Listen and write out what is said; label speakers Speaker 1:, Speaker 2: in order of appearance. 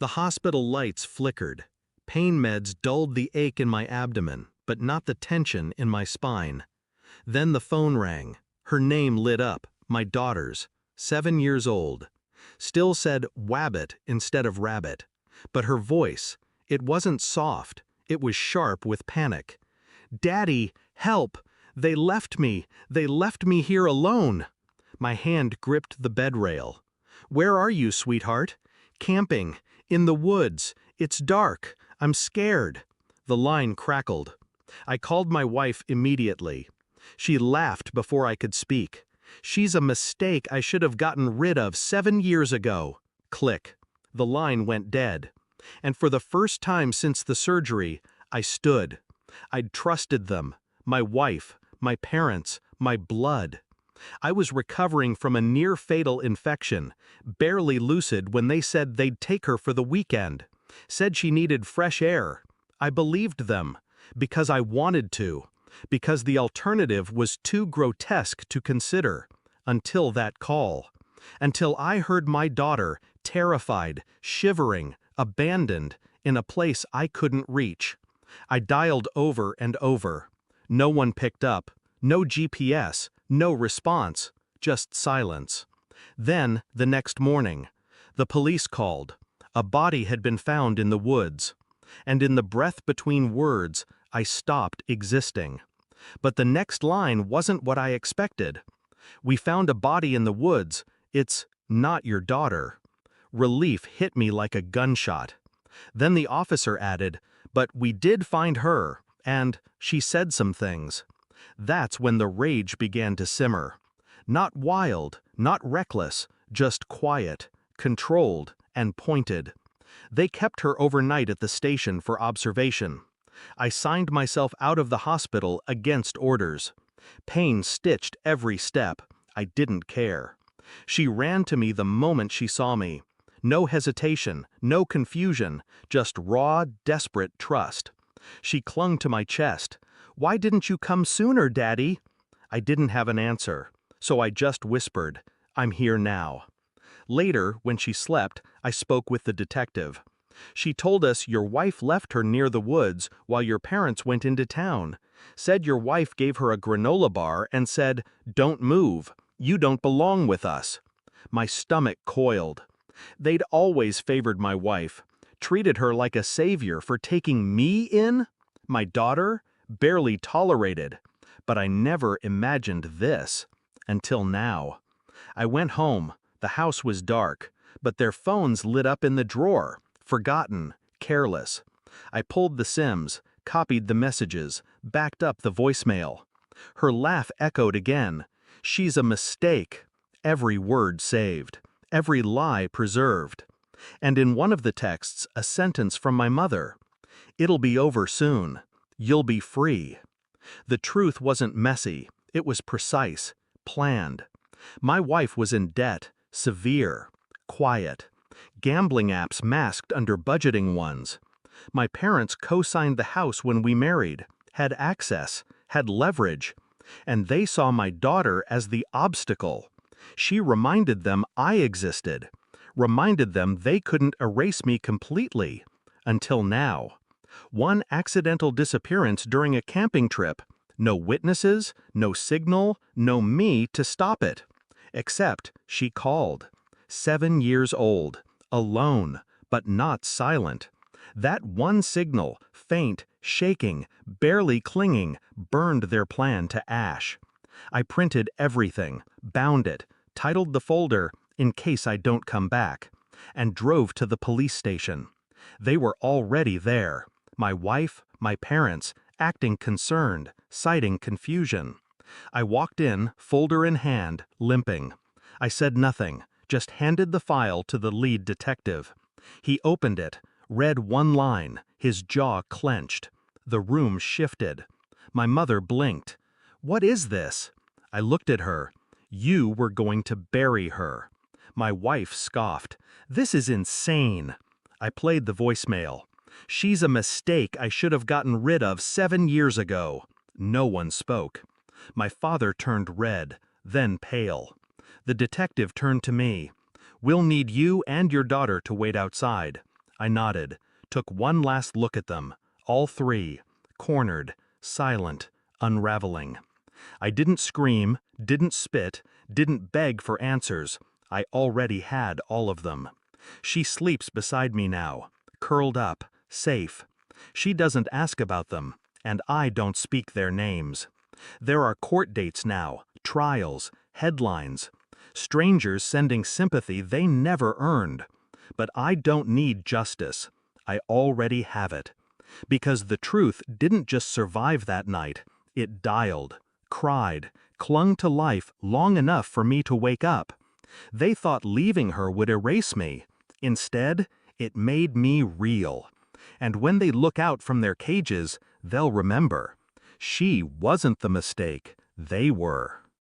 Speaker 1: The hospital lights flickered. Pain meds dulled the ache in my abdomen, but not the tension in my spine. Then the phone rang. Her name lit up, my daughter's, 7 years old. Still said Wabbit instead of rabbit. But her voice, it wasn't soft, it was sharp with panic. "Daddy, help! They left me here alone!" My hand gripped the bed rail. "Where are you, sweetheart?" "Camping. In the woods. It's dark. I'm scared." The line crackled. I called my wife immediately. She laughed before I could speak. "She's a mistake I should have gotten rid of 7 years ago." Click. The line went dead. And for the first time since the surgery, I stood. I'd trusted them, my wife, my parents, my blood. I was recovering from a near-fatal infection, barely lucid when they said they'd take her for the weekend. Said she needed fresh air. I believed them, because I wanted to, because the alternative was too grotesque to consider, until that call. Until I heard my daughter, terrified, shivering, abandoned, in a place I couldn't reach. I dialed over and over. No one picked up, no GPS, no response, just silence. Then, the next morning, the police called. A body had been found in the woods. And in the breath between words, I stopped existing. But the next line wasn't what I expected. "We found a body in the woods. It's not your daughter." Relief hit me like a gunshot. Then the officer added, "But we did find her, and she said some things." That's when the rage began to simmer. Not wild, not reckless, just quiet, controlled, and pointed. They kept her overnight at the station for observation. I signed myself out of the hospital against orders. Pain stitched every step. I didn't care. She ran to me the moment she saw me. No hesitation, no confusion, just raw, desperate trust. She clung to my chest. "Why didn't you come sooner, Daddy?" I didn't have an answer, so I just whispered, "I'm here now." Later, when she slept, I spoke with the detective. "She told us your wife left her near the woods while your parents went into town. Said your wife gave her a granola bar and said, 'Don't move. You don't belong with us.'" My stomach coiled. They'd always favored my wife, treated her like a savior for taking me in? My daughter? Barely tolerated. But I never imagined this. Until now. I went home. The house was dark, but their phones lit up in the drawer, forgotten, careless. I pulled the SIMs, copied the messages, backed up the voicemail. Her laugh echoed again. "She's a mistake." Every word saved. Every lie preserved. And in one of the texts, a sentence from my mother. "It'll be over soon. You'll be free." The truth wasn't messy. It was precise, planned. My wife was in debt, severe, quiet. Gambling apps masked under budgeting ones. My parents co-signed the house when we married, had access, had leverage. And they saw my daughter as the obstacle. She reminded them I existed, reminded them they couldn't erase me completely, until now. One accidental disappearance during a camping trip, no witnesses, no signal, no me to stop it. Except she called. 7 years old, alone, but not silent. That one signal, faint, shaking, barely clinging, burned their plan to ash. I printed everything, bound it, titled the folder, "In case I don't come back," and drove to the police station. They were already there. My wife, my parents, acting concerned, citing confusion. I walked in, folder in hand, limping. I said nothing, just handed the file to the lead detective. He opened it, read one line, his jaw clenched. The room shifted. My mother blinked. "What is this?" I looked at her. "You were going to bury her." My wife scoffed. "This is insane." I played the voicemail. "She's a mistake I should have gotten rid of 7 years ago." No one spoke. My father turned red, then pale. The detective turned to me. "We'll need you and your daughter to wait outside." I nodded, took one last look at them, all three, cornered, silent, unraveling. I didn't scream, didn't spit, didn't beg for answers. I already had all of them. She sleeps beside me now, curled up, safe. She doesn't ask about them, and I don't speak their names. There are court dates now, trials, headlines. Strangers sending sympathy they never earned. But I don't need justice. I already have it. Because the truth didn't just survive that night, it dialed, cried, clung to life long enough for me to wake up. They thought leaving her would erase me. Instead, it made me real. And when they look out from their cages, they'll remember. She wasn't the mistake, they were.